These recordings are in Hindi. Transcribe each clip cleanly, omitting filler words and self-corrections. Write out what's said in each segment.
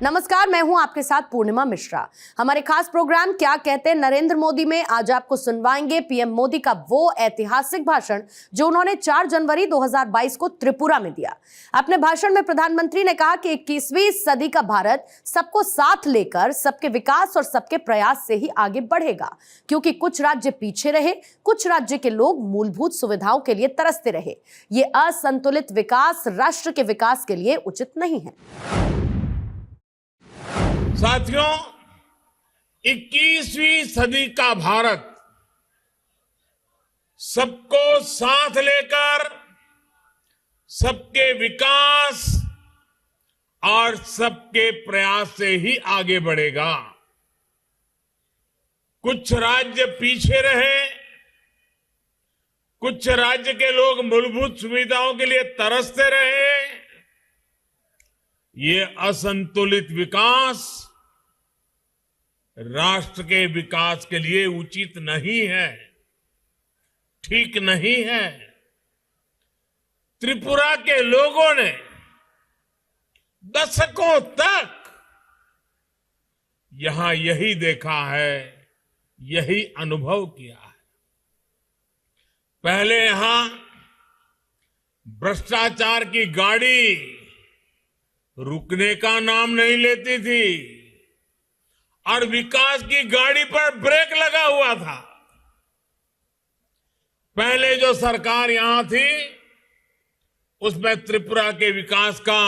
नमस्कार, मैं हूं आपके साथ पूर्णिमा मिश्रा। हमारे खास प्रोग्राम क्या कहते हैं नरेंद्र मोदी में आज आपको सुनवाएंगे पीएम मोदी का वो ऐतिहासिक भाषण जो उन्होंने 4 जनवरी 2022 को त्रिपुरा में दिया। अपने भाषण में प्रधानमंत्री ने कहा कि 21वीं सदी का भारत सबको साथ लेकर सबके विकास और सबके प्रयास से ही आगे बढ़ेगा, क्योंकि कुछ राज्य पीछे रहे, कुछ राज्य के लोग मूलभूत सुविधाओं के लिए तरसते रहे। ये असंतुलित विकास राष्ट्र के विकास के लिए उचित नहीं है। साथियों, 21वीं सदी का भारत सबको साथ लेकर सबके विकास और सबके प्रयास से ही आगे बढ़ेगा। कुछ राज्य पीछे रहे, कुछ राज्य के लोग मूलभूत सुविधाओं के लिए तरसते रहे। ये असंतुलित विकास राष्ट्र के विकास के लिए उचित नहीं है, ठीक नहीं है। त्रिपुरा के लोगों ने दशकों तक यहां यही देखा है, यही अनुभव किया है। पहले यहां भ्रष्टाचार की गाड़ी रुकने का नाम नहीं लेती थी और विकास की गाड़ी पर ब्रेक लगा हुआ था। पहले जो सरकार यहां थी उसमें त्रिपुरा के विकास का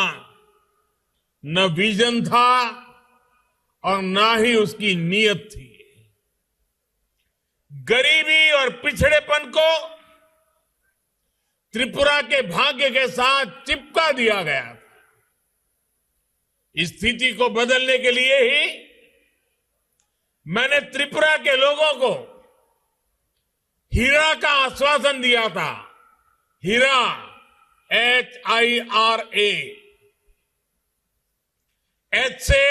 न विजन था और न ही उसकी नीयत थी। गरीबी और पिछड़ेपन को त्रिपुरा के भाग्य के साथ चिपका दिया गया था। इस स्थिति को बदलने के लिए ही मैंने त्रिपुरा के लोगों को हीरा का आश्वासन दिया था। हीरा, HIRA। H से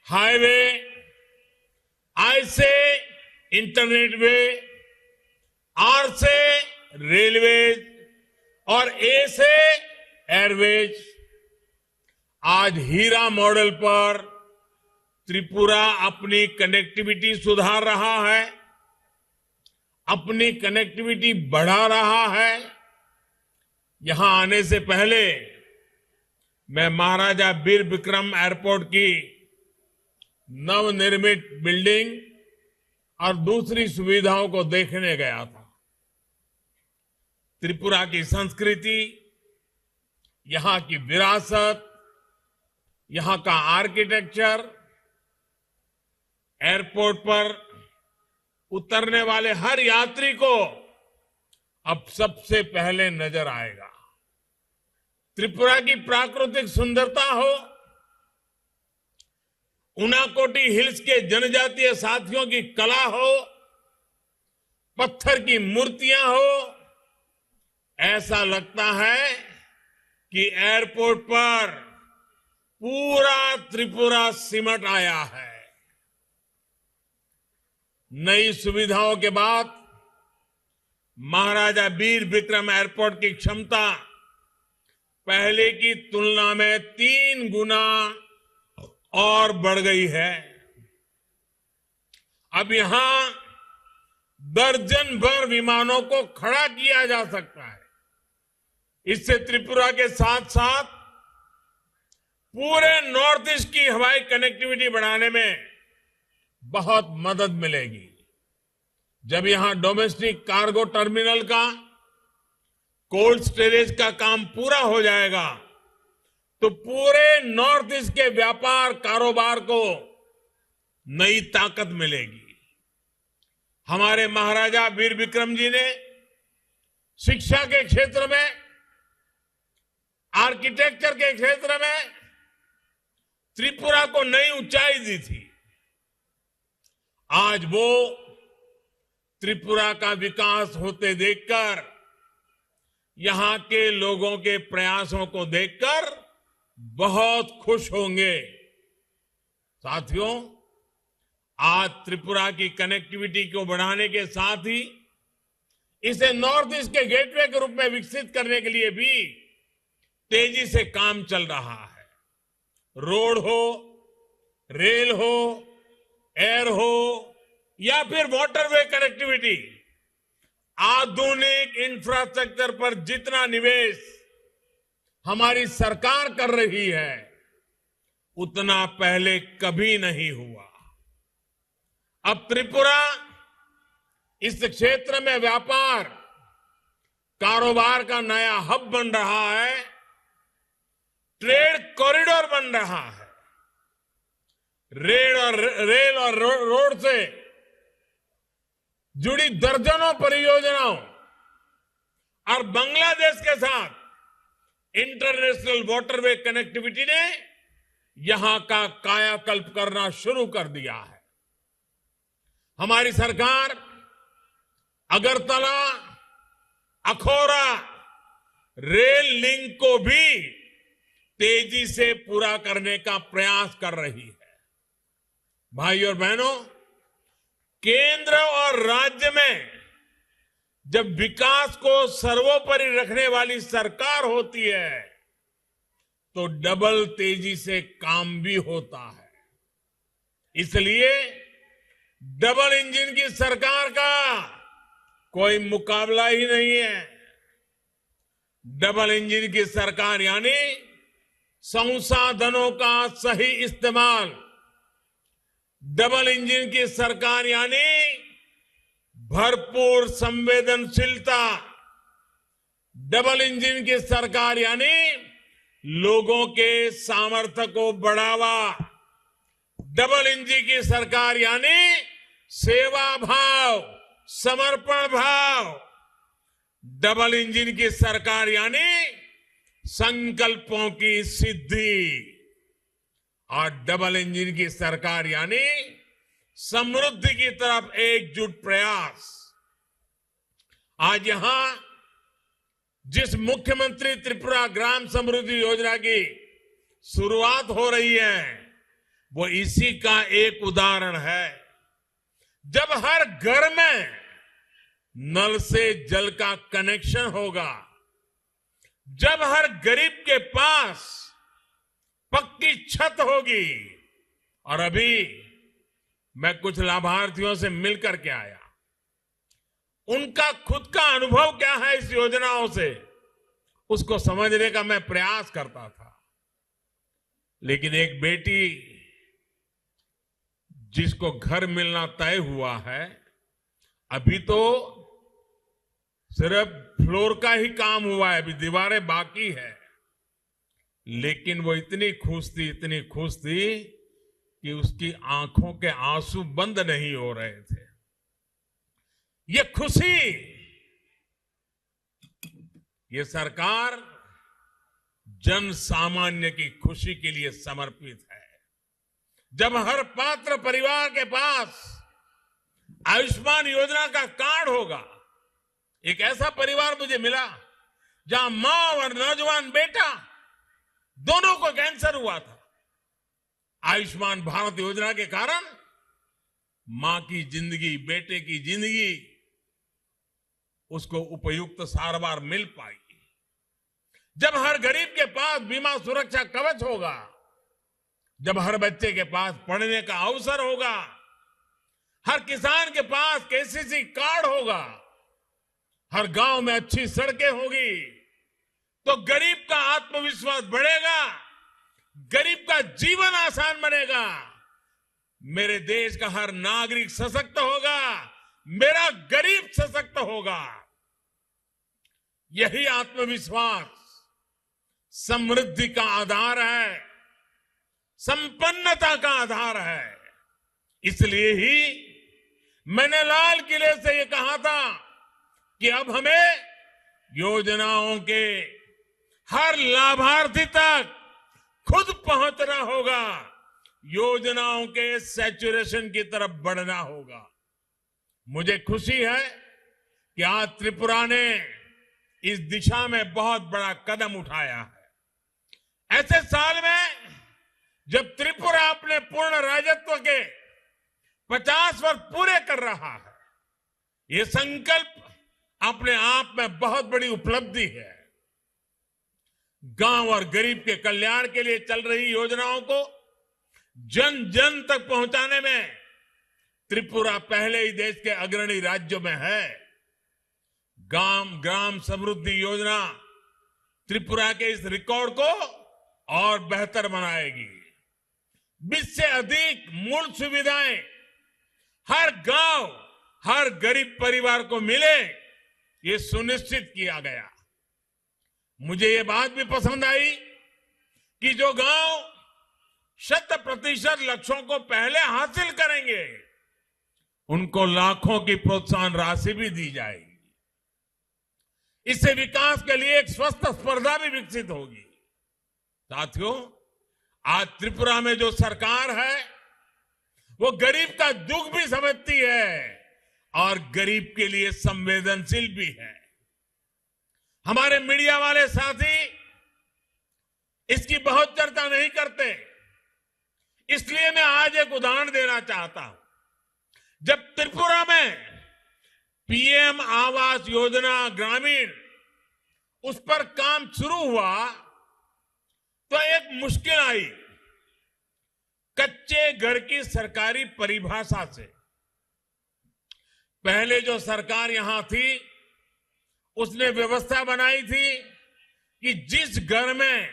हाईवे, I से इंटरनेट वे, R से रेलवेज और A से एयरवेज। आज हीरा मॉडल पर त्रिपुरा अपनी कनेक्टिविटी सुधार रहा है, अपनी कनेक्टिविटी बढ़ा रहा है। यहां आने से पहले मैं महाराजा वीर विक्रम एयरपोर्ट की नवनिर्मित बिल्डिंग और दूसरी सुविधाओं को देखने गया था। त्रिपुरा की संस्कृति, यहां की विरासत, यहां का आर्किटेक्चर एयरपोर्ट पर उतरने वाले हर यात्री को अब सबसे पहले नजर आएगा। त्रिपुरा की प्राकृतिक सुंदरता हो, उनाकोटी हिल्स के जनजातीय साथियों की कला हो, पत्थर की मूर्तियां हो, ऐसा लगता है कि एयरपोर्ट पर पूरा त्रिपुरा सिमट आया है। नई सुविधाओं के बाद महाराजा वीर विक्रम एयरपोर्ट की क्षमता पहले की तुलना में 3 गुना और बढ़ गई है। अब यहां दर्जन भर विमानों को खड़ा किया जा सकता है। इससे त्रिपुरा के साथ साथ पूरे नॉर्थ ईस्ट की हवाई कनेक्टिविटी बढ़ाने में बहुत मदद मिलेगी। जब यहां डोमेस्टिक कार्गो टर्मिनल का, कोल्ड स्टोरेज का काम पूरा हो जाएगा तो पूरे नॉर्थ ईस्ट के व्यापार कारोबार को नई ताकत मिलेगी। हमारे महाराजा वीर विक्रम जी ने शिक्षा के क्षेत्र में, आर्किटेक्चर के क्षेत्र में त्रिपुरा को नई ऊंचाई दी थी। आज वो त्रिपुरा का विकास होते देखकर, यहां के लोगों के प्रयासों को देखकर बहुत खुश होंगे। साथियों, आज त्रिपुरा की कनेक्टिविटी को बढ़ाने के साथ ही इसे नॉर्थ ईस्ट के गेटवे के रूप में विकसित करने के लिए भी तेजी से काम चल रहा है। रोड हो, रेल हो, एयर हो या फिर वाटरवे कनेक्टिविटी, आधुनिक इंफ्रास्ट्रक्चर पर जितना निवेश हमारी सरकार कर रही है उतना पहले कभी नहीं हुआ। अब त्रिपुरा इस क्षेत्र में व्यापार कारोबार का नया हब बन रहा है, ट्रेड कॉरिडोर बन रहा है। रेल और रोड से जुड़ी दर्जनों परियोजनाओं और बांग्लादेश के साथ इंटरनेशनल वाटरवे कनेक्टिविटी ने यहां का कायाकल्प करना शुरू कर दिया है। हमारी सरकार अगरतला अखौरा रेल लिंक को भी तेजी से पूरा करने का प्रयास कर रही है। भाई और बहनों, केंद्र और राज्य में जब विकास को सर्वोपरि रखने वाली सरकार होती है तो डबल तेजी से काम भी होता है। इसलिए डबल इंजन की सरकार का कोई मुकाबला ही नहीं है। डबल इंजन की सरकार यानी संसाधनों का सही इस्तेमाल, डबल इंजन की सरकार यानी भरपूर संवेदनशीलता, डबल इंजन की सरकार यानी लोगों के सामर्थ्य को बढ़ावा, डबल इंजन की सरकार यानी सेवा भाव, समर्पण भाव, डबल इंजन की सरकार यानी संकल्पों की सिद्धि और डबल इंजन की सरकार यानी समृद्धि की तरफ एकजुट प्रयास। आज यहां जिस मुख्यमंत्री त्रिपुरा ग्राम समृद्धि योजना की शुरुआत हो रही है वो इसी का एक उदाहरण है। जब हर घर में नल से जल का कनेक्शन होगा, जब हर गरीब के पास पक्की छत होगी, और अभी मैं कुछ लाभार्थियों से मिलकर के आया, उनका खुद का अनुभव क्या है इस योजनाओं से उसको समझने का मैं प्रयास करता था। लेकिन एक बेटी जिसको घर मिलना तय हुआ है, अभी तो सिर्फ फ्लोर का ही काम हुआ है, अभी दीवारें बाकी है, लेकिन वो इतनी खुश थी कि उसकी आंखों के आंसू बंद नहीं हो रहे थे। ये खुशी, ये सरकार जन सामान्य की खुशी के लिए समर्पित है। जब हर पात्र परिवार के पास आयुष्मान योजना का कार्ड होगा, एक ऐसा परिवार मुझे मिला जहां मां और नौजवान बेटा दोनों को कैंसर हुआ था। आयुष्मान भारत योजना के कारण मां की जिंदगी, बेटे की जिंदगी उसको उपयुक्त सारवार मिल पाई। जब हर गरीब के पास बीमा सुरक्षा कवच होगा, जब हर बच्चे के पास पढ़ने का अवसर होगा, हर किसान के पास केसीसी कार्ड होगा, हर गांव में अच्छी सड़कें होगी, तो गरीब का आत्मविश्वास बढ़ेगा, गरीब का जीवन आसान बनेगा, मेरे देश का हर नागरिक सशक्त होगा, मेरा गरीब सशक्त होगा। यही आत्मविश्वास समृद्धि का आधार है, संपन्नता का आधार है। इसलिए ही मैंने लाल किले से ये कहा था कि अब हमें योजनाओं के हर लाभार्थी तक खुद पहुंचना होगा, योजनाओं के सैचुरेशन की तरफ बढ़ना होगा। मुझे खुशी है कि आज त्रिपुरा ने इस दिशा में बहुत बड़ा कदम उठाया है। ऐसे साल में जब त्रिपुरा अपने पूर्ण राजत्व के 50 वर्ष पूरे कर रहा है, ये संकल्प अपने आप में बहुत बड़ी उपलब्धि है। गांव और गरीब के कल्याण के लिए चल रही योजनाओं को जन जन तक पहुंचाने में त्रिपुरा पहले ही देश के अग्रणी राज्यों में है। ग्राम समृद्धि योजना त्रिपुरा के इस रिकॉर्ड को और बेहतर बनाएगी। 20 से अधिक मूल सुविधाएं हर गांव, हर गरीब परिवार को मिले, ये सुनिश्चित किया गया। मुझे ये बात भी पसंद आई कि जो गांव 100% लक्ष्यों को पहले हासिल करेंगे, उनको लाखों की प्रोत्साहन राशि भी दी जाएगी। इससे विकास के लिए एक स्वस्थ स्पर्धा भी विकसित होगी। साथियों, आज त्रिपुरा में जो सरकार है वो गरीब का दुख भी समझती है और गरीब के लिए संवेदनशील भी है। हमारे मीडिया वाले साथी इसकी बहुत चर्चा नहीं करते, इसलिए मैं आज एक उदाहरण देना चाहता हूं। जब त्रिपुरा में पीएम आवास योजना ग्रामीण उस पर काम शुरू हुआ तो एक मुश्किल आई। कच्चे घर की सरकारी परिभाषा से पहले जो सरकार यहां थी उसने व्यवस्था बनाई थी कि जिस घर में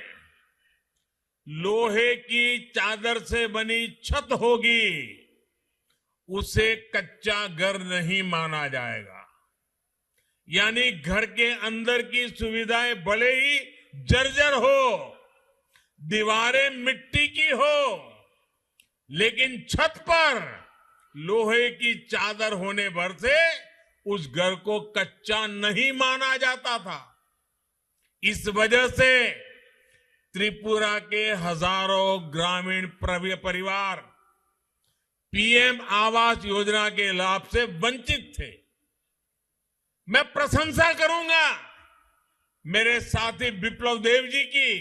लोहे की चादर से बनी छत होगी उसे कच्चा घर नहीं माना जाएगा। यानी घर के अंदर की सुविधाएं भले ही जर्जर हो, दीवारें मिट्टी की हो, लेकिन छत पर लोहे की चादर होने भर से उस घर को कच्चा नहीं माना जाता था। इस वजह से त्रिपुरा के हजारों ग्रामीण परिवार पीएम आवास योजना के लाभ से वंचित थे। मैं प्रशंसा करूंगा मेरे साथी विप्लव देव जी की,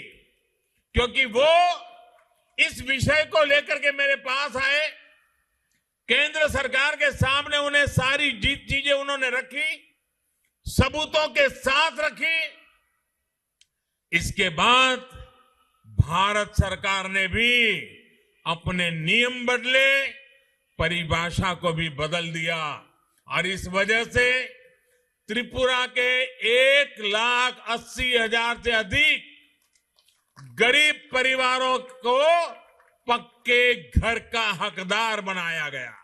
क्योंकि वो इस विषय को लेकर के मेरे पास आए। केंद्र सरकार के सामने उन्हें सारी चीजें उन्होंने रखी, सबूतों के साथ रखी। इसके बाद भारत सरकार ने भी अपने नियम बदले, परिभाषा को भी बदल दिया और इस वजह से त्रिपुरा के 1,80,000 से अधिक गरीब परिवारों को पक्के घर का हकदार बनाया गया।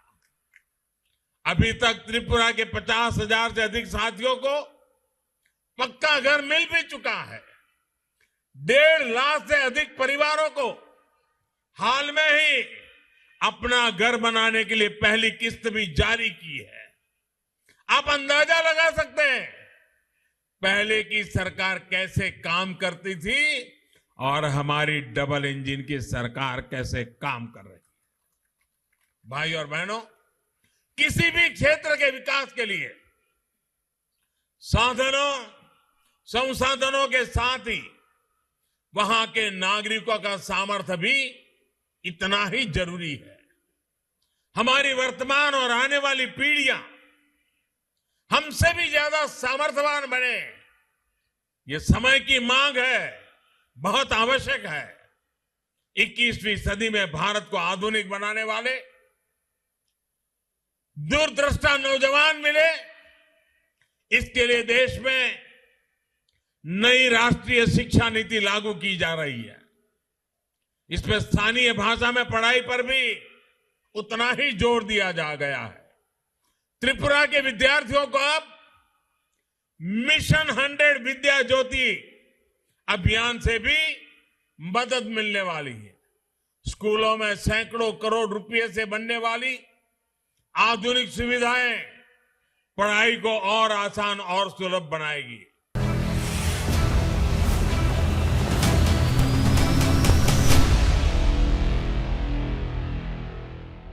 अभी तक त्रिपुरा के 50,000 से अधिक साथियों को पक्का घर मिल भी चुका है। 1.5 लाख से अधिक परिवारों को हाल में ही अपना घर बनाने के लिए पहली किस्त भी जारी की है। आप अंदाजा लगा सकते हैं पहले की सरकार कैसे काम करती थी और हमारी डबल इंजन की सरकार कैसे काम कर रही है। भाई और बहनों, किसी भी क्षेत्र के विकास के लिए संसाधनों के साथ ही वहां के नागरिकों का सामर्थ्य भी इतना ही जरूरी है। हमारी वर्तमान और आने वाली पीढ़ियां हमसे भी ज्यादा सामर्थ्यवान बने, ये समय की मांग है, बहुत आवश्यक है। 21वीं सदी में भारत को आधुनिक बनाने वाले दूरदृष्टा नौजवान मिले, इसके लिए देश में नई राष्ट्रीय शिक्षा नीति लागू की जा रही है। इसमें स्थानीय भाषा में पढ़ाई पर भी उतना ही जोर दिया जा गया है। त्रिपुरा के विद्यार्थियों को अब मिशन 100 विद्या ज्योति अभियान से भी मदद मिलने वाली है। स्कूलों में सैकड़ों करोड़ रुपए से बनने वाली आधुनिक सुविधाएं पढ़ाई को और आसान और सुलभ बनाएगी।